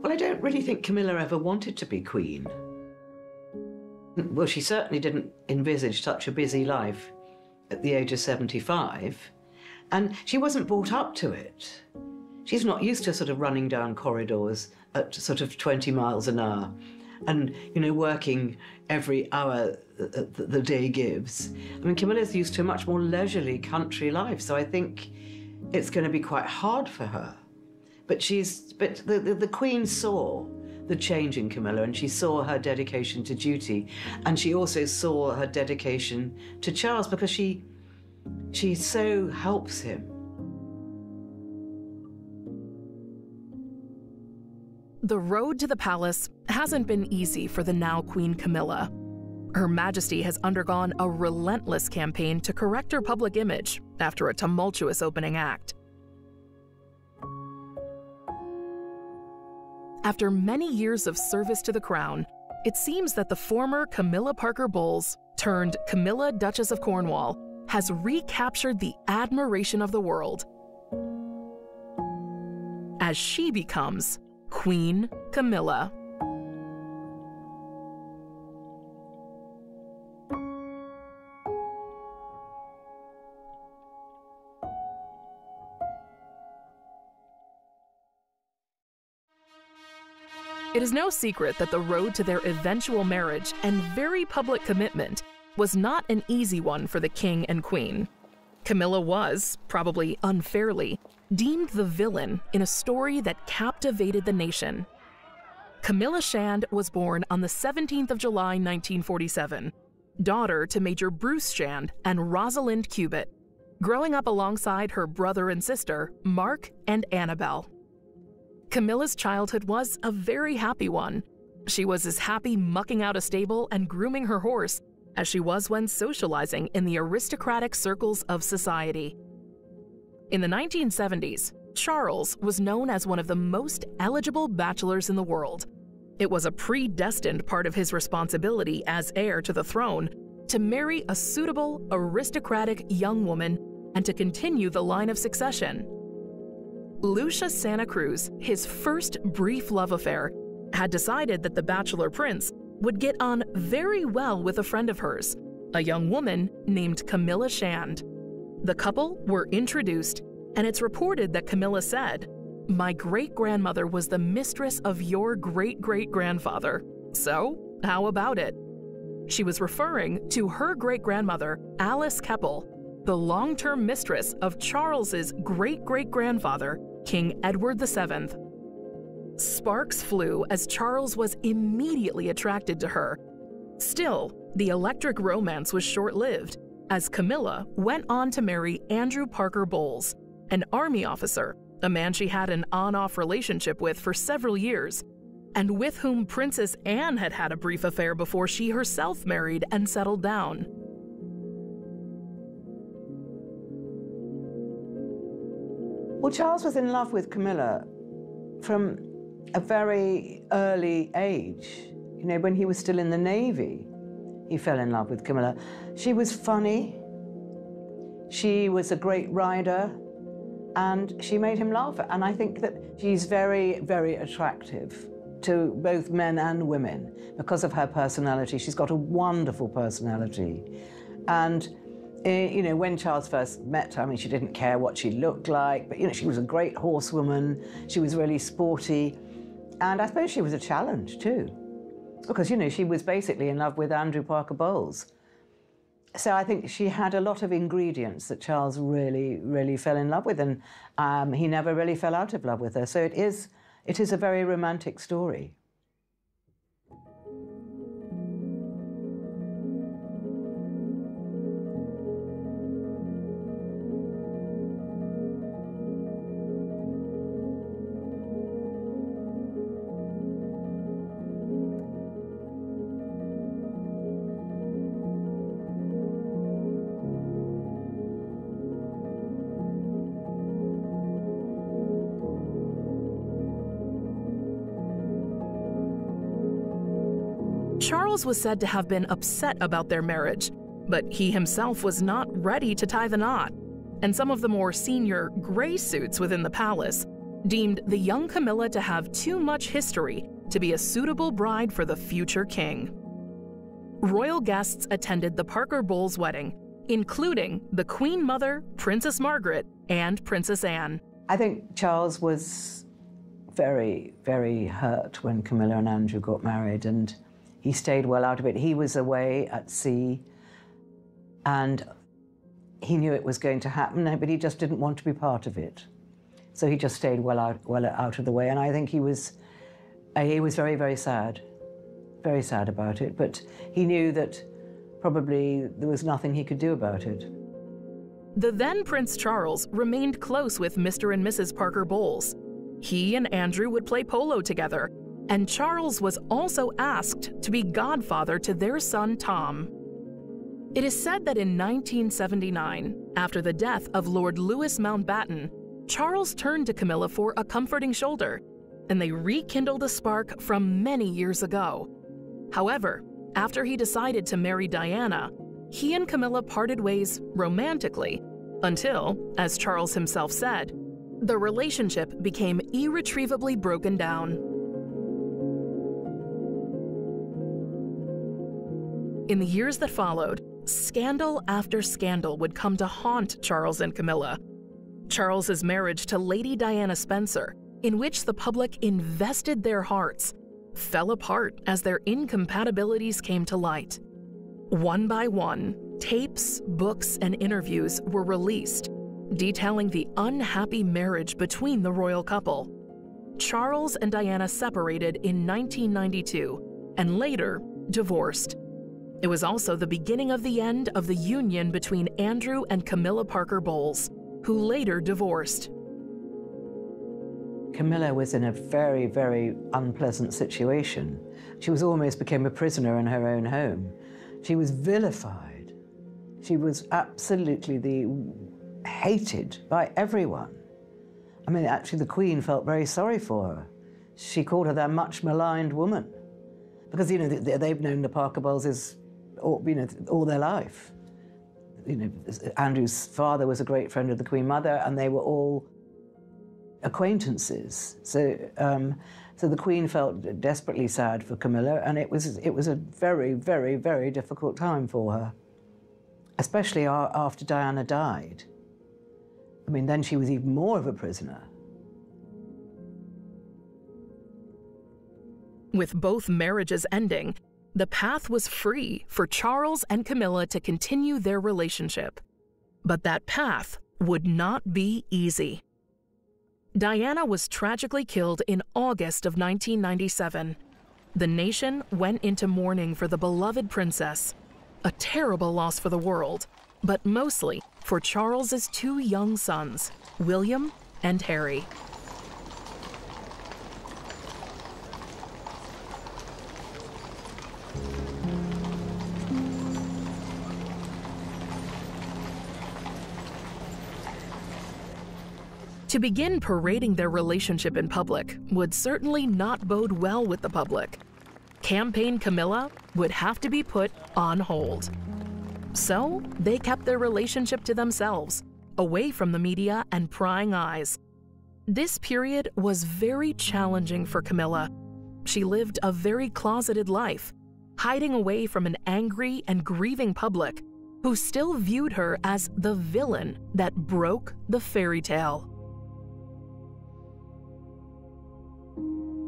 Well, I don't really think Camilla ever wanted to be queen. Well, she certainly didn't envisage such a busy life at the age of 75, and she wasn't brought up to it. She's not used to sort of running down corridors at sort of 20 miles an hour and, you know, working every hour that the day gives. I mean, Camilla's used to a much more leisurely country life, so I think it's going to be quite hard for her. But the Queen saw the change in Camilla, and she saw her dedication to duty, and she also saw her dedication to Charles, because she so helps him. The road to the palace hasn't been easy for the now Queen Camilla. Her Majesty has undergone a relentless campaign to correct her public image after a tumultuous opening act. After many years of service to the crown, it seems that the former Camilla Parker-Bowles turned Camilla, Duchess of Cornwall, has recaptured the admiration of the world as she becomes Queen Camilla. It is no secret that the road to their eventual marriage and very public commitment was not an easy one for the king and queen. Camilla was, probably unfairly, deemed the villain in a story that captivated the nation. Camilla Shand was born on the 17th of July, 1947, daughter to Major Bruce Shand and Rosalind Cubitt, growing up alongside her brother and sister, Mark and Annabelle. Camilla's childhood was a very happy one. She was as happy mucking out a stable and grooming her horse as she was when socializing in the aristocratic circles of society. In the 1970s, Charles was known as one of the most eligible bachelors in the world. It was a predestined part of his responsibility as heir to the throne to marry a suitable, aristocratic young woman and to continue the line of succession. Lucia Santa Cruz, his first brief love affair, had decided that the bachelor prince would get on very well with a friend of hers, a young woman named Camilla Shand. The couple were introduced, and it's reported that Camilla said, "My great-grandmother was the mistress of your great-great-grandfather, so how about it?" She was referring to her great-grandmother, Alice Keppel, the long-term mistress of Charles's great-great-grandfather, King Edward VII. Sparks flew as Charles was immediately attracted to her. Still, the electric romance was short-lived, as Camilla went on to marry Andrew Parker-Bowles, an army officer, a man she had an on-off relationship with for several years, and with whom Princess Anne had had a brief affair before she herself married and settled down. Well, Charles was in love with Camilla from a very early age. You know, when he was still in the Navy, he fell in love with Camilla. She was funny, she was a great rider, and she made him laugh. And I think that she's very, very attractive to both men and women because of her personality. She's got a wonderful personality. And you know, when Charles first met her, I mean, she didn't care what she looked like, but, you know, she was a great horsewoman. She was really sporty. And I suppose she was a challenge, too, because, you know, she was basically in love with Andrew Parker-Bowles. So I think she had a lot of ingredients that Charles really, really fell in love with, and he never really fell out of love with her. So it is a very romantic story. Charles was said to have been upset about their marriage, but he himself was not ready to tie the knot, and some of the more senior gray suits within the palace deemed the young Camilla to have too much history to be a suitable bride for the future king. Royal guests attended the Parker-Bowles wedding, including the Queen Mother, Princess Margaret, and Princess Anne. I think Charles was very, very hurt when Camilla and Andrew got married, and he stayed well out of it. He was away at sea, and he knew it was going to happen, but he just didn't want to be part of it. So he just stayed well out of the way, and I think he was very, very sad about it, but he knew that probably there was nothing he could do about it. The then Prince Charles remained close with Mr. and Mrs. Parker-Bowles. He and Andrew would play polo together, and Charles was also asked to be godfather to their son Tom. It is said that in 1979, after the death of Lord Louis Mountbatten, Charles turned to Camilla for a comforting shoulder, and they rekindled a spark from many years ago. However, after he decided to marry Diana, he and Camilla parted ways romantically until, as Charles himself said, the relationship became irretrievably broken down. In the years that followed, scandal after scandal would come to haunt Charles and Camilla. Charles's marriage to Lady Diana Spencer, in which the public invested their hearts, fell apart as their incompatibilities came to light. One by one, tapes, books, and interviews were released, detailing the unhappy marriage between the royal couple. Charles and Diana separated in 1992 and later divorced. It was also the beginning of the end of the union between Andrew and Camilla Parker-Bowles, who later divorced. Camilla was in a very, very unpleasant situation. She almost became a prisoner in her own home. She was vilified. She was absolutely hated by everyone. I mean, actually, the Queen felt very sorry for her. She called her that much maligned woman, because they've known the Parker-Bowles all their life. Andrew's father was a great friend of the Queen Mother, and they were all acquaintances. So the Queen felt desperately sad for Camilla, and it was a very, very, very difficult time for her, especially after Diana died. I mean, then she was even more of a prisoner. With both marriages ending, the path was free for Charles and Camilla to continue their relationship. But that path would not be easy. Diana was tragically killed in August of 1997. The nation went into mourning for the beloved princess, a terrible loss for the world, but mostly for Charles's two young sons, William and Harry. To begin parading their relationship in public would certainly not bode well with the public. Campaign Camilla would have to be put on hold. So they kept their relationship to themselves, away from the media and prying eyes. This period was very challenging for Camilla. She lived a very closeted life, hiding away from an angry and grieving public who still viewed her as the villain that broke the fairy tale.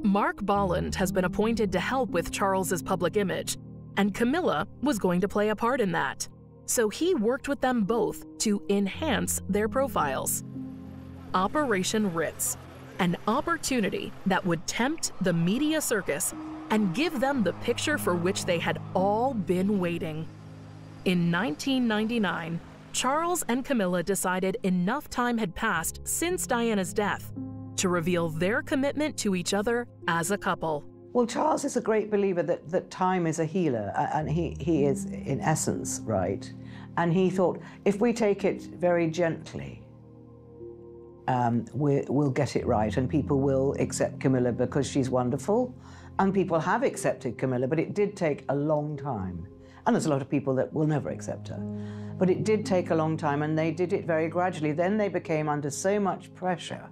Mark Bolland has been appointed to help with Charles's public image, and Camilla was going to play a part in that. So he worked with them both to enhance their profiles. Operation Ritz, an opportunity that would tempt the media circus and give them the picture for which they had all been waiting. In 1999, Charles and Camilla decided enough time had passed since Diana's death to reveal their commitment to each other as a couple. Well, Charles is a great believer that time is a healer, and he is, in essence, right. And he thought, if we take it very gently, we'll get it right, and people will accept Camilla because she's wonderful, and people have accepted Camilla, but it did take a long time. And there's a lot of people that will never accept her. But it did take a long time, and they did it very gradually. Then they became under so much pressure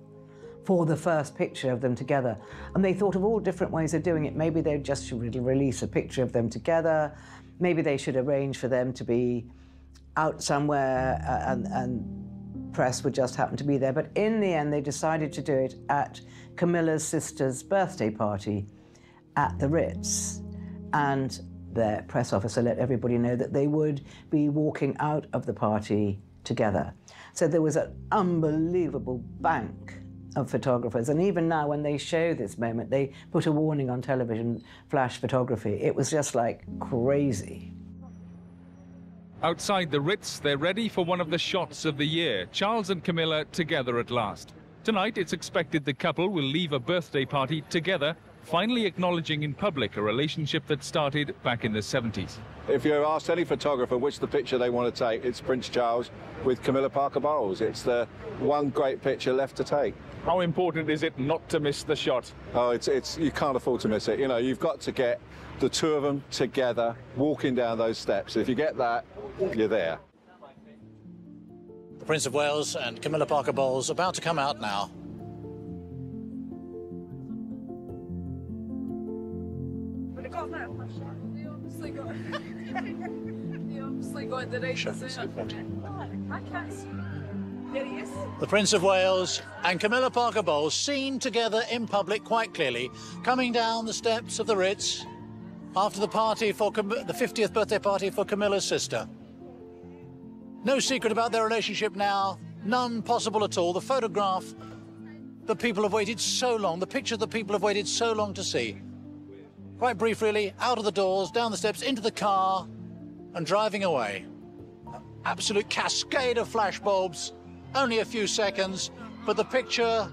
for the first picture of them together. And they thought of all different ways of doing it. Maybe they just should release a picture of them together. Maybe they should arrange for them to be out somewhere and press would just happen to be there. But in the end, they decided to do it at Camilla's sister's birthday party at the Ritz. And their press officer let everybody know that they would be walking out of the party together. So there was an unbelievable bank of photographers. And even now, when they show this moment, they put a warning on television, flash photography. It was just like crazy. Outside the Ritz, they're ready for one of the shots of the year. Charles and Camilla together at last. Tonight, it's expected the couple will leave a birthday party together, finally acknowledging in public a relationship that started back in the 70s. If you ask any photographer which the picture they want to take, it's Prince Charles with Camilla Parker-Bowles. It's the one great picture left to take. How important is it not to miss the shot? Oh, you can't afford to miss it. You know, you've got to get the two of them together, walking down those steps. If you get that, you're there. The Prince of Wales and Camilla Parker-Bowles about to come out now. The Prince of Wales and Camilla Parker-Bowles seen together in public quite clearly, coming down the steps of the Ritz after the party for the 50th birthday party for Camilla's sister. No secret about their relationship now, none possible at all. The photograph that people have waited so long, the picture that people have waited so long to see. Quite brief, really, out of the doors, down the steps, into the car, and driving away. Absolute cascade of flashbulbs, only a few seconds, but the picture,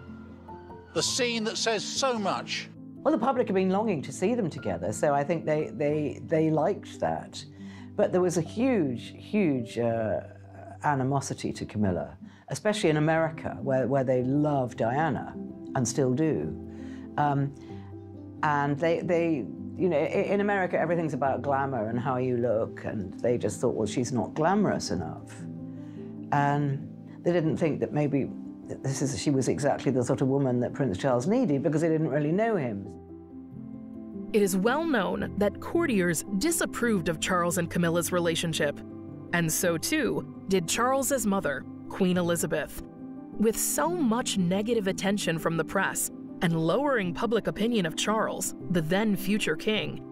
the scene that says so much. Well, the public have been longing to see them together, so I think they liked that. But there was a huge animosity to Camilla, especially in America, where they love Diana, and still do. And they, you know, in America, everything's about glamour and how you look, and they just thought, well, she's not glamorous enough. And they didn't think that maybe she was exactly the sort of woman that Prince Charles needed, because they didn't really know him. It is well known that courtiers disapproved of Charles and Camilla's relationship, and so too did Charles's mother, Queen Elizabeth. With so much negative attention from the press and lowering public opinion of Charles, the then future king,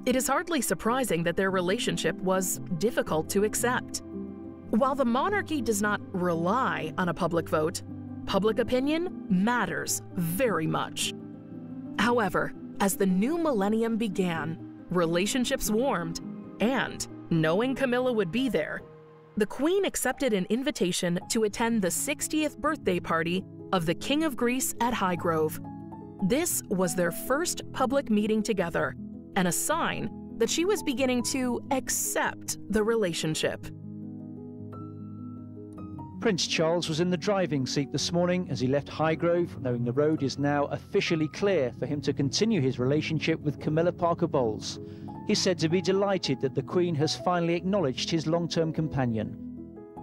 it is hardly surprising that their relationship was difficult to accept. While the monarchy does not rely on a public vote, public opinion matters very much. However, as the new millennium began, relationships warmed, and knowing Camilla would be there, the Queen accepted an invitation to attend the 60th birthday party of the King of Greece at Highgrove. This was their first public meeting together, and a sign that she was beginning to accept the relationship. Prince Charles was in the driving seat this morning as he left Highgrove, knowing the road is now officially clear for him to continue his relationship with Camilla Parker-Bowles. He's said to be delighted that the Queen has finally acknowledged his long-term companion.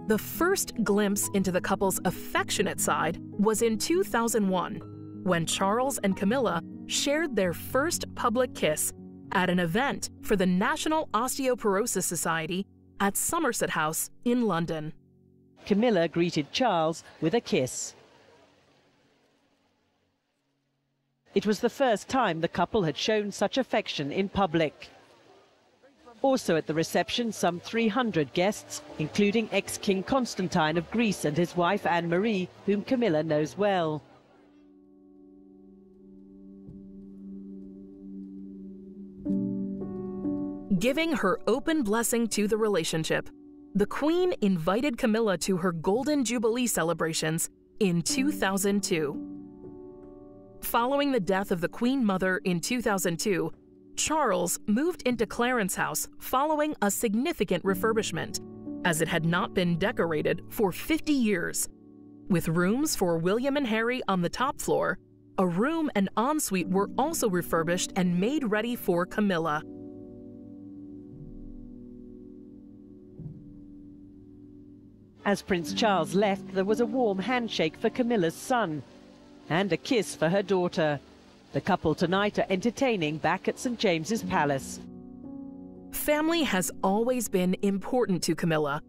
The first glimpse into the couple's affectionate side was in 2001, when Charles and Camilla shared their first public kiss at an event for the National Osteoporosis Society at Somerset House in London. Camilla greeted Charles with a kiss. It was the first time the couple had shown such affection in public. Also at the reception, some 300 guests, including ex-King Constantine of Greece and his wife Anne-Marie, whom Camilla knows well. Giving her open blessing to the relationship, the Queen invited Camilla to her Golden Jubilee celebrations in 2002. Following the death of the Queen Mother in 2002, Charles moved into Clarence House following a significant refurbishment, as it had not been decorated for 50 years. With rooms for William and Harry on the top floor, a room and ensuite were also refurbished and made ready for Camilla. As Prince Charles left, there was a warm handshake for Camilla's son. and a kiss for her daughter. The couple tonight are entertaining back at St. James's Palace. Family has always been important to Camilla.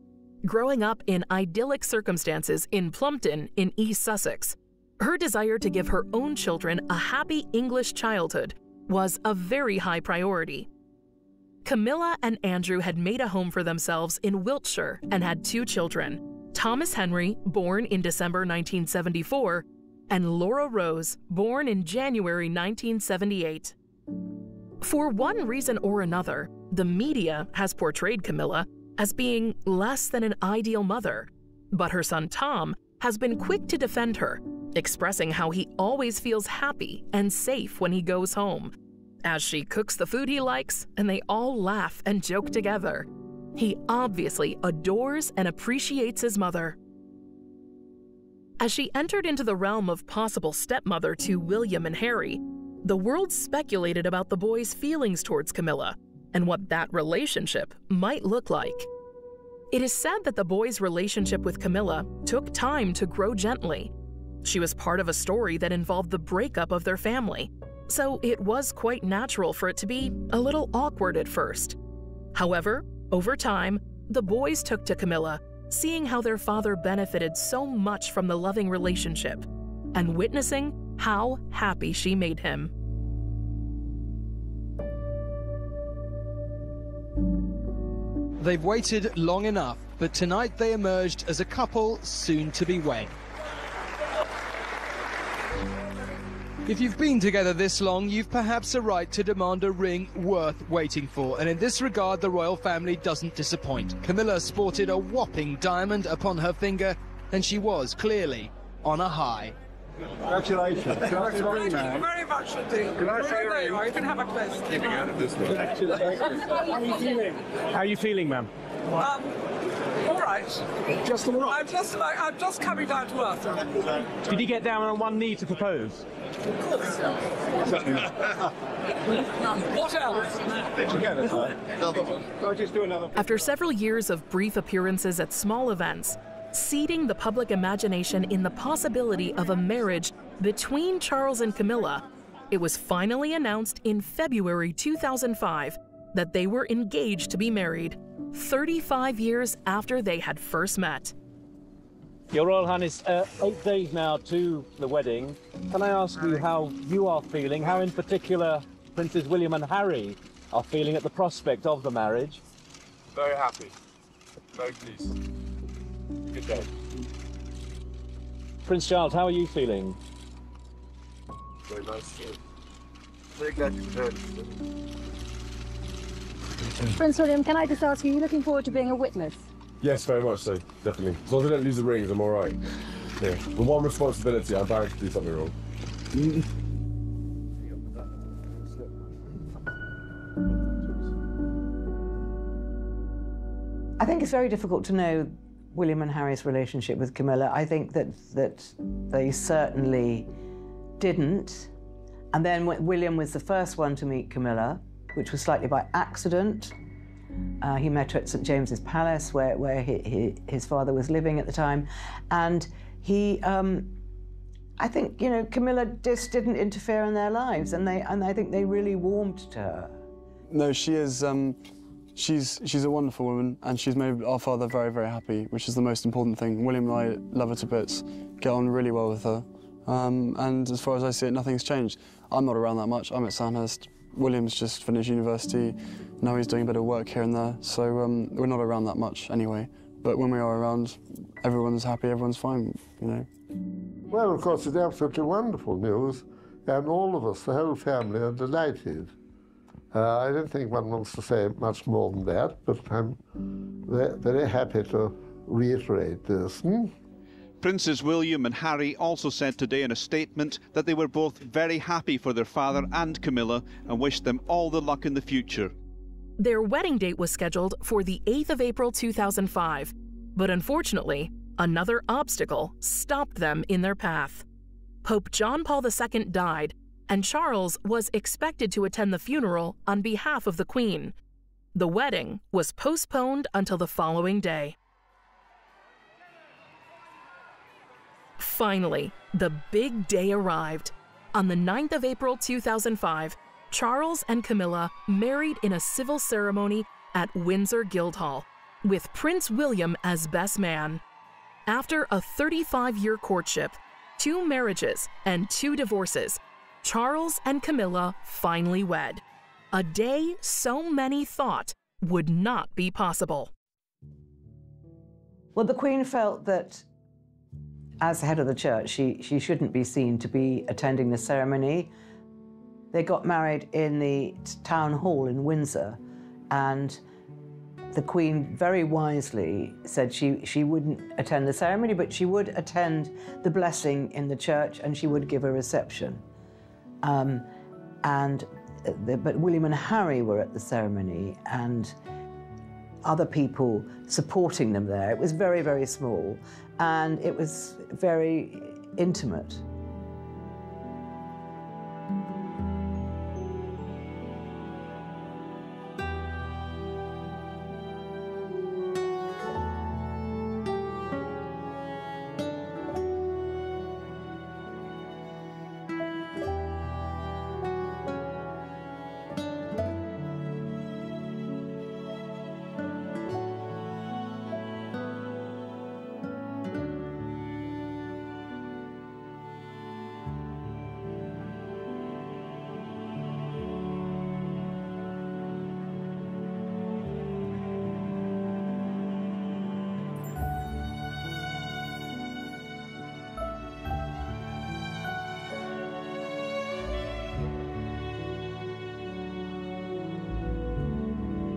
Growing up in idyllic circumstances in Plumpton in East Sussex, her desire to give her own children a happy English childhood was a very high priority. Camilla and Andrew had made a home for themselves in Wiltshire and had 2 children, Thomas Henry, born in December 1974, and Laura Rose, born in January 1978. For one reason or another, the media has portrayed Camilla as being less than an ideal mother, but her son Tom has been quick to defend her, expressing how he always feels happy and safe when he goes home, as she cooks the food he likes and they all laugh and joke together. He obviously adores and appreciates his mother. As she entered into the realm of possible stepmother to William and Harry, the world speculated about the boys' feelings towards Camilla and what that relationship might look like. It is said that the boys' relationship with Camilla took time to grow gently. She was part of a story that involved the breakup of their family, so it was quite natural for it to be a little awkward at first. However, over time, the boys took to Camilla, seeing how their father benefited so much from the loving relationship and witnessing how happy she made him. They've waited long enough, but tonight they emerged as a couple soon to be wed. If you've been together this long, you've perhaps a right to demand a ring worth waiting for, and in this regard the royal family doesn't disappoint. Camilla sported a whopping diamond upon her finger, and she was clearly on a high. Congratulations. Can I see the ring, man? Thank you very much indeed. Can I see your ring? You can have a close. Keeping out of this one. How are you feeling? How are you feeling, ma'am? All right. Just all right? I'm just coming down to earth. Did you get down on one knee to propose? What else? I'll just do another. After several years of brief appearances at small events, seeding the public imagination in the possibility of a marriage between Charles and Camilla, it was finally announced in February 2005 that they were engaged to be married, 35 years after they had first met. Your Royal Highness, 8 days now to the wedding. Can I ask you how you are feeling, how in particular Princes William and Harry are feeling at the prospect of the marriage? Very happy, very pleased. Good day. Prince Charles, how are you feeling? Very nice too. Very glad to be heard. Prince William, can I just ask you, are you looking forward to being a witness? Yes, very much so, definitely. As long as I don't lose the rings, I'm all right. Yeah. With one responsibility, I'm bound to do something wrong. I think it's very difficult to know William and Harry's relationship with Camilla. I think that they certainly didn't. And then William was the first one to meet Camilla, which was slightly by accident. He met her at St. James's Palace, where his father was living at the time. And he, I think, you know, Camilla just didn't interfere in their lives, and I think they really warmed to her. No, she is, she's a wonderful woman, and she's made our father very, very happy, which is the most important thing. William and I love her to bits, get on really well with her. And as far as I see it, nothing's changed. I'm not around that much, I'm at Sandhurst. William's just finished university, now he's doing a bit of work here and there, so we're not around that much anyway. But when we are around, everyone's happy, everyone's fine, you know. Well, of course, it's absolutely wonderful news, and all of us, the whole family, are delighted. I don't think one wants to say much more than that, but I'm very happy to reiterate this. Princes William and Harry also said today in a statement that they were both very happy for their father and Camilla and wished them all the luck in the future. Their wedding date was scheduled for the 8th of April 2005, but unfortunately, another obstacle stopped them in their path. Pope John Paul II died, and Charles was expected to attend the funeral on behalf of the Queen. The wedding was postponed until the following day. Finally, the big day arrived. On the 9th of April 2005, Charles and Camilla married in a civil ceremony at Windsor Guildhall, with Prince William as best man. After a 35-year courtship, 2 marriages, and 2 divorces, Charles and Camilla finally wed. A day so many thought would not be possible. Well, the Queen felt that as head of the church, she shouldn't be seen to be attending the ceremony. They got married in the town hall in Windsor, and the Queen very wisely said she wouldn't attend the ceremony, but she would attend the blessing in the church, and she would give a reception. But William and Harry were at the ceremony, and other people supporting them there. It was very, very small, and it was very intimate.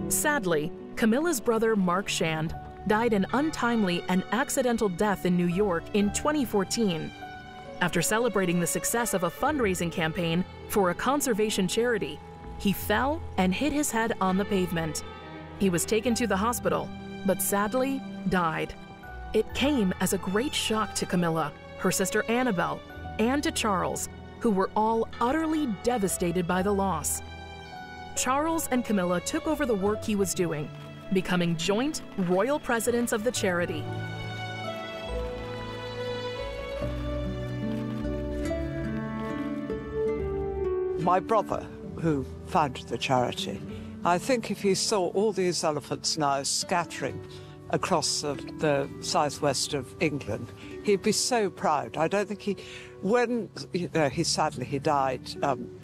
Sadly, Camilla's brother Mark Shand died an untimely and accidental death in New York in 2014. After celebrating the success of a fundraising campaign for a conservation charity, he fell and hit his head on the pavement. He was taken to the hospital, but sadly died. It came as a great shock to Camilla, her sister Annabelle, and to Charles, who were all utterly devastated by the loss. Charles and Camilla took over the work he was doing, becoming joint royal presidents of the charity. My brother, who founded the charity, I think if he saw all these elephants now scattering across the southwest of England, he'd be so proud. I don't think he sadly died,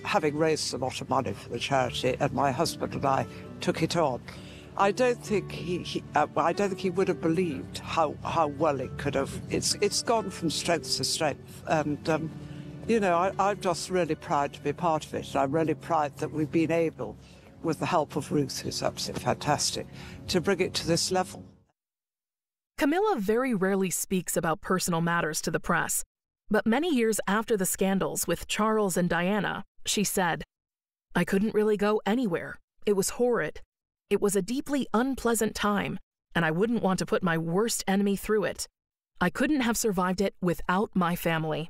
having raised a lot of money for the charity, and my husband and I took it on. I don't think he would have believed how well it could have. It's gone from strength to strength, and you know, I'm just really proud to be part of it. And I'm really proud that we've been able, with the help of Ruth, who's absolutely fantastic, to bring it to this level. Camilla very rarely speaks about personal matters to the press, but many years after the scandals with Charles and Diana, she said, "I couldn't really go anywhere. It was horrid. It was a deeply unpleasant time, and I wouldn't want to put my worst enemy through it. I couldn't have survived it without my family."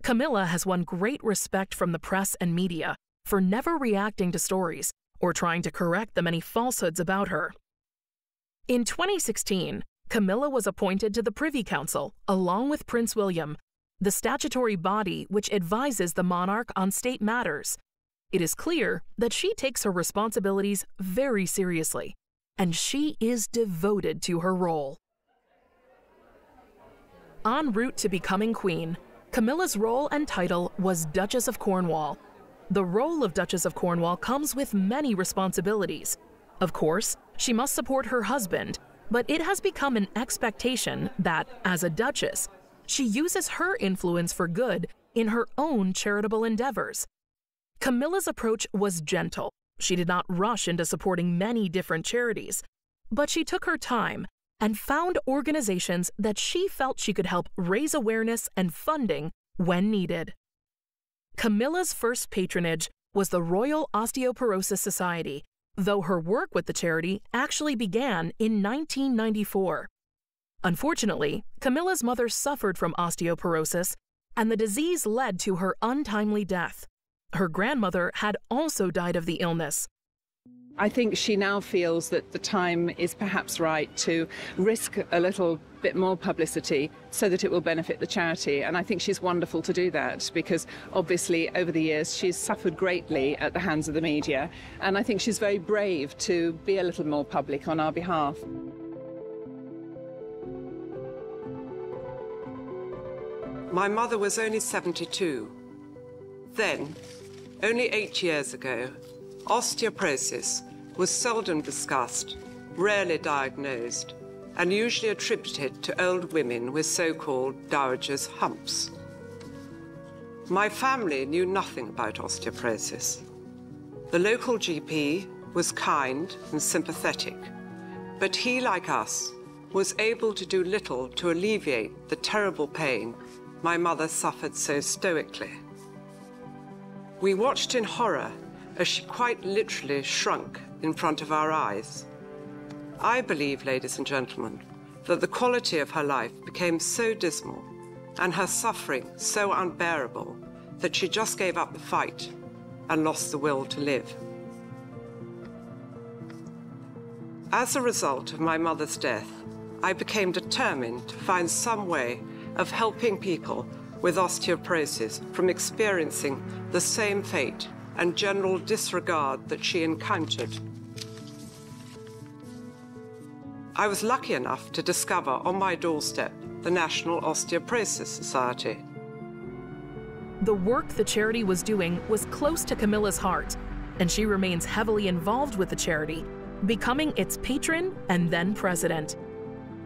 Camilla has won great respect from the press and media for never reacting to stories or trying to correct the many falsehoods about her. In 2016, Camilla was appointed to the Privy Council along with Prince William, the statutory body which advises the monarch on state matters. It is clear that she takes her responsibilities very seriously, and she is devoted to her role. En route to becoming queen, Camilla's role and title was Duchess of Cornwall. The role of Duchess of Cornwall comes with many responsibilities. Of course, she must support her husband, but it has become an expectation that, as a duchess, she uses her influence for good in her own charitable endeavors. Camilla's approach was gentle. She did not rush into supporting many different charities, but she took her time and found organizations that she felt she could help raise awareness and funding when needed. Camilla's first patronage was the Royal Osteoporosis Society, though her work with the charity actually began in 1994. Unfortunately, Camilla's mother suffered from osteoporosis, and the disease led to her untimely death. Her grandmother had also died of the illness. I think she now feels that the time is perhaps right to risk a little bit more publicity so that it will benefit the charity. And I think she's wonderful to do that, because obviously over the years she's suffered greatly at the hands of the media. And I think she's very brave to be a little more public on our behalf. My mother was only 72. Then, only 8 years ago, osteoporosis was seldom discussed, rarely diagnosed, and usually attributed to old women with so-called dowager's humps. My family knew nothing about osteoporosis. The local GP was kind and sympathetic, but he, like us, was able to do little to alleviate the terrible pain my mother suffered so stoically. We watched in horror as she quite literally shrunk in front of our eyes. I believe, ladies and gentlemen, that the quality of her life became so dismal and her suffering so unbearable that she just gave up the fight and lost the will to live. As a result of my mother's death, I became determined to find some way of helping people with osteoporosis from experiencing the same fate and general disregard that she encountered. I was lucky enough to discover on my doorstep the National Osteoporosis Society. The work the charity was doing was close to Camilla's heart, and she remains heavily involved with the charity, becoming its patron and then president.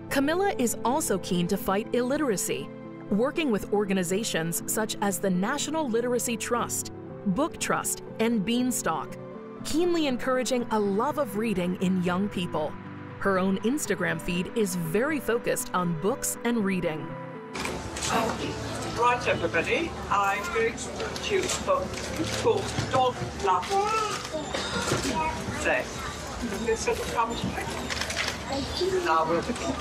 Camilla is also keen to fight illiteracy, working with organizations such as the National Literacy Trust, Book Trust, and Beanstalk, keenly encouraging a love of reading in young people. Her own Instagram feed is very focused on books and reading. Right, everybody, I'm going to produce a book called Dog Love. There. This will come to me. Now we'll begin.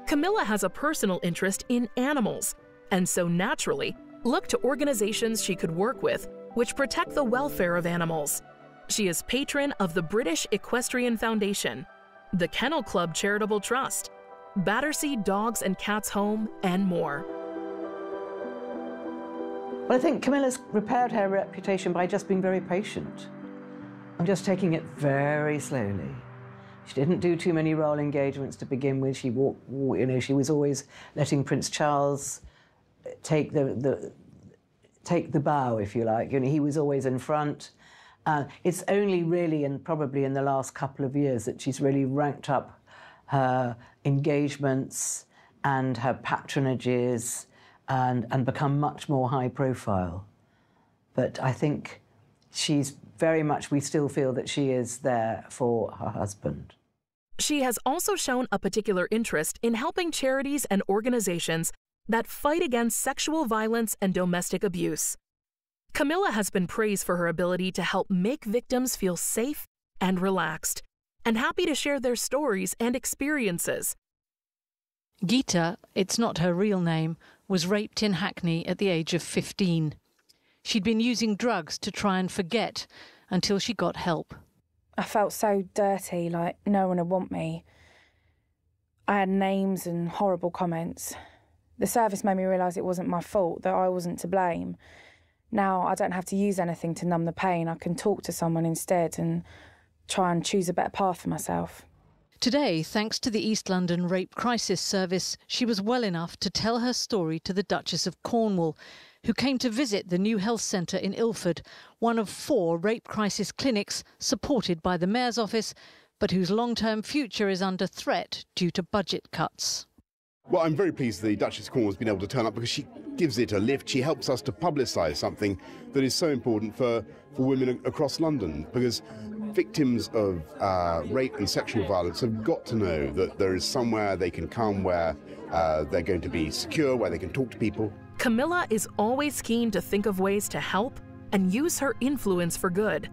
Camilla has a personal interest in animals, and so naturally looked to organizations she could work with which protect the welfare of animals. She is patron of the British Equestrian Foundation, the Kennel Club Charitable Trust, Battersea Dogs and Cats Home, and more. Well, I think Camilla's repaired her reputation by just being very patient. I'm just taking it very slowly. She didn't do too many role engagements to begin with. She she was always letting Prince Charles take the bow, if you like. He was always in front. It's only really, and probably in the last couple of years, that she's really ranked up her engagements and her patronages and become much more high profile. But I think she's very much, we still feel that she is there for her husband. She has also shown a particular interest in helping charities and organizations that fight against sexual violence and domestic abuse. Camilla has been praised for her ability to help make victims feel safe and relaxed, and happy to share their stories and experiences. Geeta, it's not her real name, was raped in Hackney at the age of 15. She'd been using drugs to try and forget until she got help. I felt so dirty, like no one would want me. I had names and horrible comments. The service made me realise it wasn't my fault, that I wasn't to blame. Now I don't have to use anything to numb the pain. I can talk to someone instead and try and choose a better path for myself. Today, thanks to the East London Rape Crisis Service, she was well enough to tell her story to the Duchess of Cornwall, who came to visit the new health centre in Ilford, one of 4 rape crisis clinics supported by the Mayor's office, but whose long-term future is under threat due to budget cuts. Well, I'm very pleased the Duchess of Cornwall has been able to turn up because she gives it a lift. She helps us to publicise something that is so important for women across London, because victims of rape and sexual violence have got to know that there is somewhere they can come where they're going to be secure, where they can talk to people. Camilla is always keen to think of ways to help and use her influence for good.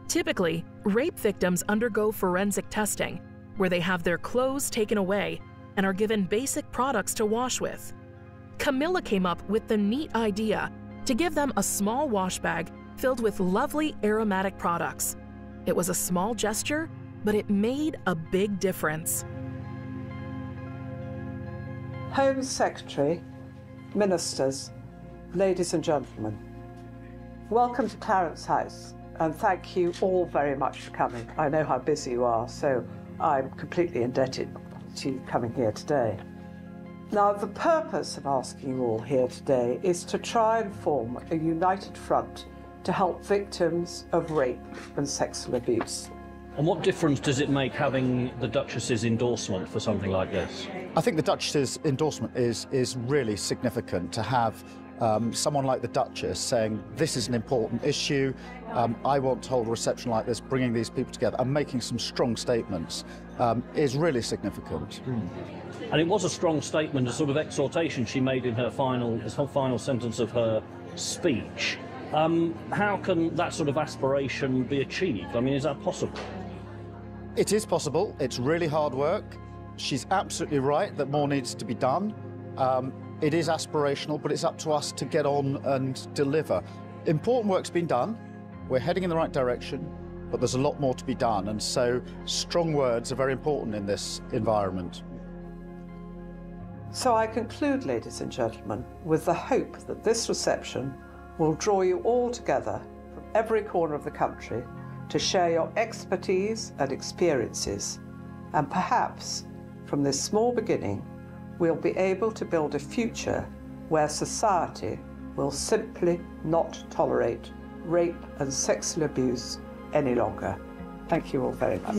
Typically, rape victims undergo forensic testing, where they have their clothes taken away and are given basic products to wash with. Camilla came up with the neat idea to give them a small wash bag filled with lovely aromatic products. It was a small gesture, but it made a big difference. Home Secretary, ministers, ladies and gentlemen, welcome to Clarence House, and thank you all very much for coming. I know how busy you are, so I'm completely indebted to you coming here today. Now, the purpose of asking you all here today is to try and form a united front to help victims of rape and sexual abuse. And what difference does it make having the Duchess's endorsement for something like this? I think the Duchess's endorsement is really significant, to have someone like the Duchess saying this is an important issue, I want to hold a reception like this, bringing these people together and making some strong statements is really significant. And it was a strong statement, a sort of exhortation she made in her final sentence of her speech. How can that sort of aspiration be achieved? I mean, is that possible? It is possible. It's really hard work. She's absolutely right that more needs to be done. It is aspirational, but it's up to us to get on and deliver. Important work's been done. We're heading in the right direction, but there's a lot more to be done, and so strong words are very important in this environment. So I conclude, ladies and gentlemen, with the hope that this reception will draw you all together from every corner of the country to share your expertise and experiences, and perhaps from this small beginning we'll be able to build a future where society will simply not tolerate rape and sexual abuse any longer. Thank you all very much.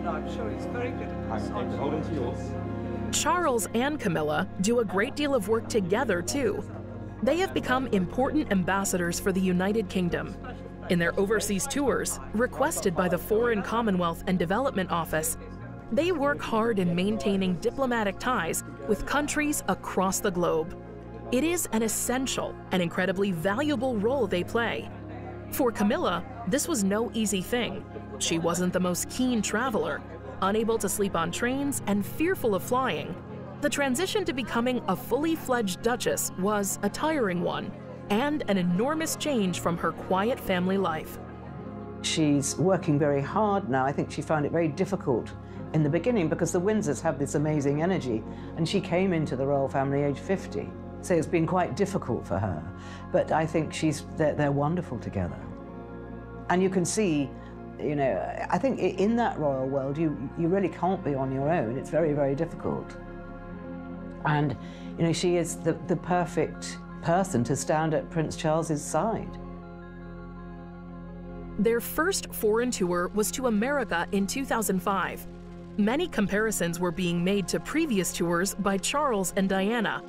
I'm sure he's very good at Charles and Camilla do a great deal of work together, too. They have become important ambassadors for the United Kingdom. In their overseas tours, requested by the Foreign Commonwealth and Development Office, they work hard in maintaining diplomatic ties with countries across the globe. It is an essential and incredibly valuable role they play. For Camilla, this was no easy thing. She wasn't the most keen traveler, unable to sleep on trains and fearful of flying. The transition to becoming a fully fledged Duchess was a tiring one and an enormous change from her quiet family life. She's working very hard now. I think she found it very difficult in the beginning because the Windsors have this amazing energy, and she came into the royal family age 50. So it's been quite difficult for her. But I think they're wonderful together. And you can see, you know, I think in that royal world, you really can't be on your own. It's very, very difficult. And, you know, she is the perfect person to stand at Prince Charles's side. Their first foreign tour was to America in 2005. Many comparisons were being made to previous tours by Charles and Diana.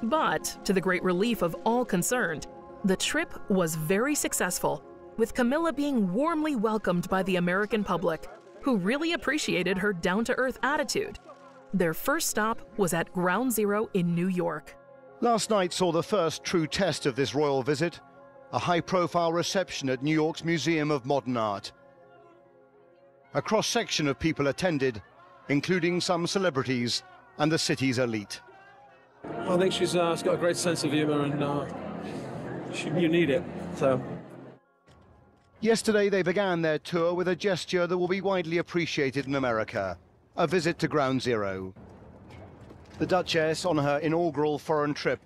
But, to the great relief of all concerned, the trip was very successful, with Camilla being warmly welcomed by the American public, who really appreciated her down-to-earth attitude. Their first stop was at Ground Zero in New York. Last night saw the first true test of this royal visit, a high-profile reception at New York's Museum of Modern Art. A cross-section of people attended, including some celebrities and the city's elite. I think she's got a great sense of humour, and you need it. So. Yesterday they began their tour with a gesture that will be widely appreciated in America, a visit to Ground Zero. The Duchess on her inaugural foreign trip,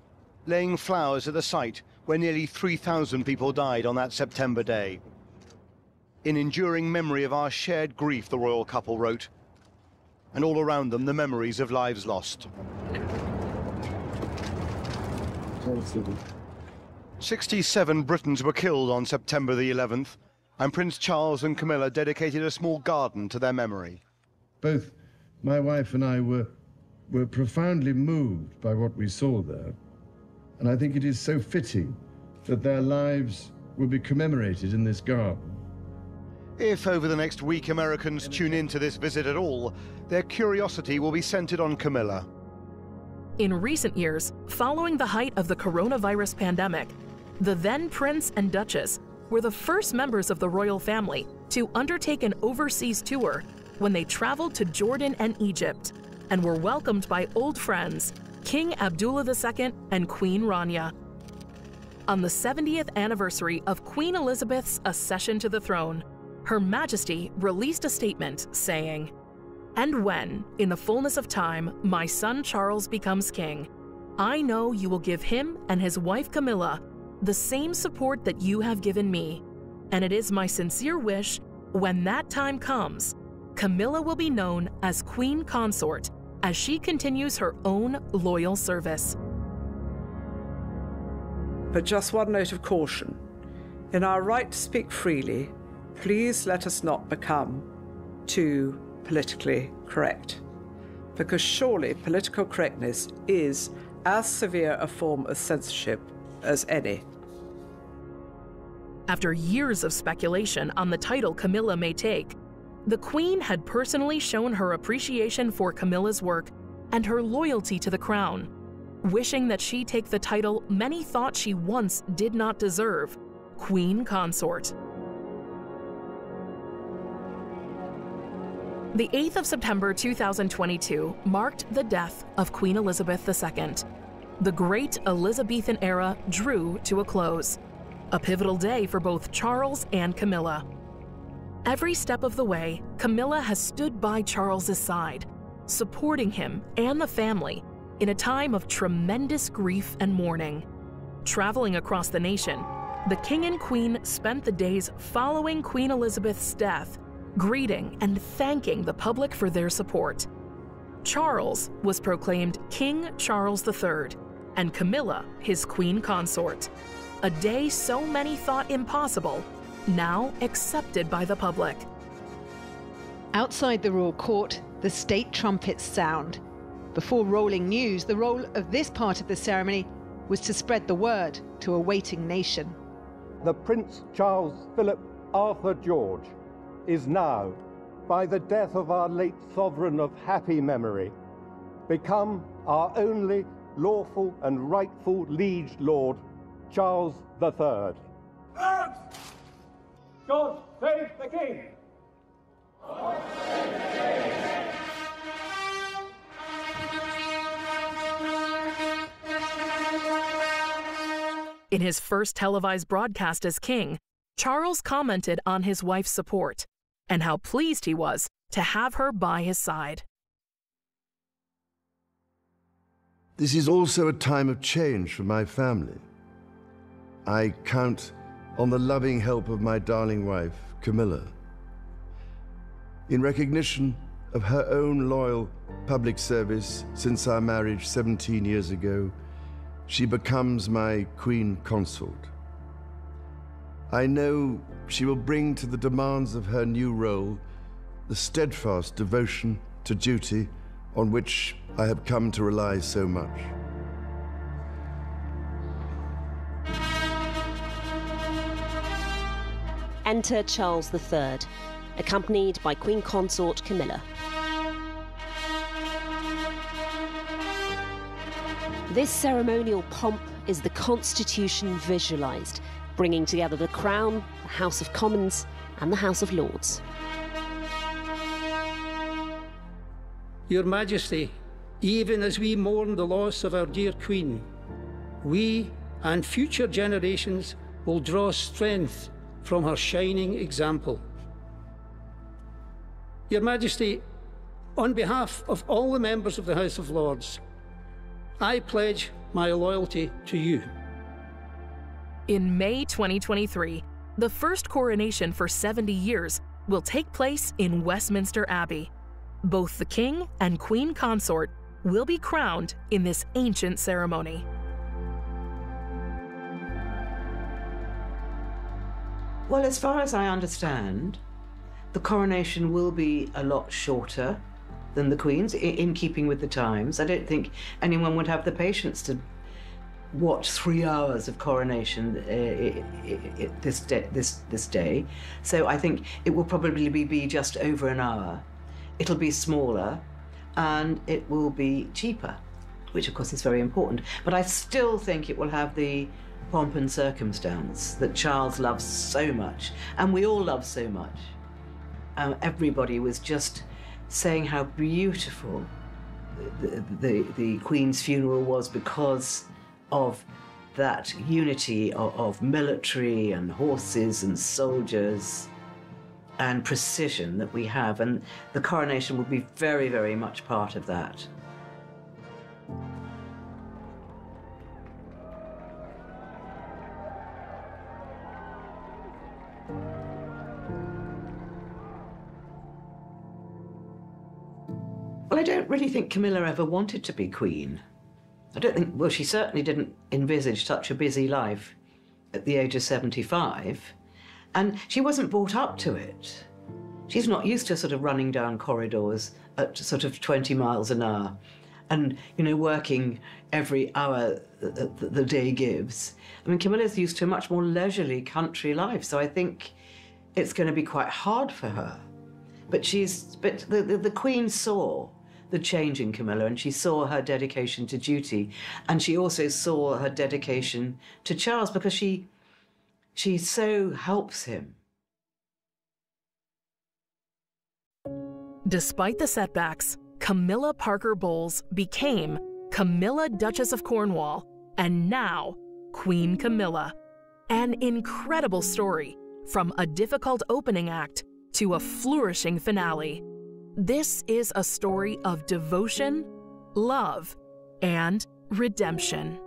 laying flowers at the site where nearly 3,000 people died on that September day. In enduring memory of our shared grief, the royal couple wrote, and all around them the memories of lives lost. 67 Britons were killed on September the 11th, and Prince Charles and Camilla dedicated a small garden to their memory. Both my wife and I were profoundly moved by what we saw there, and I think it is so fitting that their lives will be commemorated in this garden. If over the next week Americans tune in to this visit at all, their curiosity will be centered on Camilla. In recent years, following the height of the coronavirus pandemic, the then Prince and Duchess were the first members of the royal family to undertake an overseas tour when they traveled to Jordan and Egypt and were welcomed by old friends, King Abdullah II and Queen Rania. On the 70th anniversary of Queen Elizabeth's accession to the throne, Her Majesty released a statement saying, "And when, in the fullness of time, my son Charles becomes king, I know you will give him and his wife Camilla the same support that you have given me. And it is my sincere wish, when that time comes, Camilla will be known as Queen Consort as she continues her own loyal service." But just one note of caution. In our right to speak freely, please let us not become too politically correct. Because surely political correctness is as severe a form of censorship as any. After years of speculation on the title Camilla may take, the Queen had personally shown her appreciation for Camilla's work and her loyalty to the crown, wishing that she take the title many thought she once did not deserve, Queen Consort. The 8th of September 2022 marked the death of Queen Elizabeth II. The great Elizabethan era drew to a close, a pivotal day for both Charles and Camilla. Every step of the way, Camilla has stood by Charles's side, supporting him and the family in a time of tremendous grief and mourning. Traveling across the nation, the King and Queen spent the days following Queen Elizabeth's death, greeting and thanking the public for their support. Charles was proclaimed King Charles III, and Camilla his Queen Consort. A day so many thought impossible, now accepted by the public. Outside the royal court, the state trumpets sound. Before rolling news, the role of this part of the ceremony was to spread the word to a waiting nation. The Prince Charles Philip Arthur George is now, by the death of our late sovereign of happy memory, become our only lawful and rightful liege lord, Charles III. God save the King! In his first televised broadcast as king, Charles commented on his wife's support and how pleased he was to have her by his side. This is also a time of change for my family. I count on the loving help of my darling wife, Camilla. In recognition of her own loyal public service since our marriage 17 years ago, she becomes my Queen Consort. I know she will bring to the demands of her new role the steadfast devotion to duty on which I have come to rely so much. Enter Charles III, accompanied by Queen Consort Camilla. This ceremonial pomp is the Constitution visualised, bringing together the Crown, the House of Commons and the House of Lords. Your Majesty, even as we mourn the loss of our dear Queen, we and future generations will draw strength from her shining example. Your Majesty, on behalf of all the members of the House of Lords, I pledge my loyalty to you. In May 2023, the first coronation for 70 years will take place in Westminster Abbey. Both the King and Queen Consort will be crowned in this ancient ceremony. Well, as far as I understand, the coronation will be a lot shorter than the Queen's, in keeping with the times. I don't think anyone would have the patience to watch 3 hours of coronation this day. So I think it will probably be just over an hour. It'll be smaller and it will be cheaper, which of course is very important. But I still think it will have the pomp and circumstance that Charles loves so much, and we all love so much. Everybody was just saying how beautiful the Queen's funeral was because of that unity of military and horses and soldiers and precision that we have, and the coronation will be very, very much part of that. Well, I don't really think Camilla ever wanted to be queen. I don't think, well, she certainly didn't envisage such a busy life at the age of 75, and she wasn't brought up to it. She's not used to sort of running down corridors at sort of 20 miles an hour and, you know, working every hour that the day gives. I mean, Camilla's used to a much more leisurely country life, so I think it's going to be quite hard for her. But the Queen saw the change in Camilla, and she saw her dedication to duty, and she also saw her dedication to Charles because she so helps him. Despite the setbacks, Camilla Parker-Bowles became Camilla, Duchess of Cornwall, and now Queen Camilla. An incredible story, from a difficult opening act to a flourishing finale. This is a story of devotion, love, and redemption.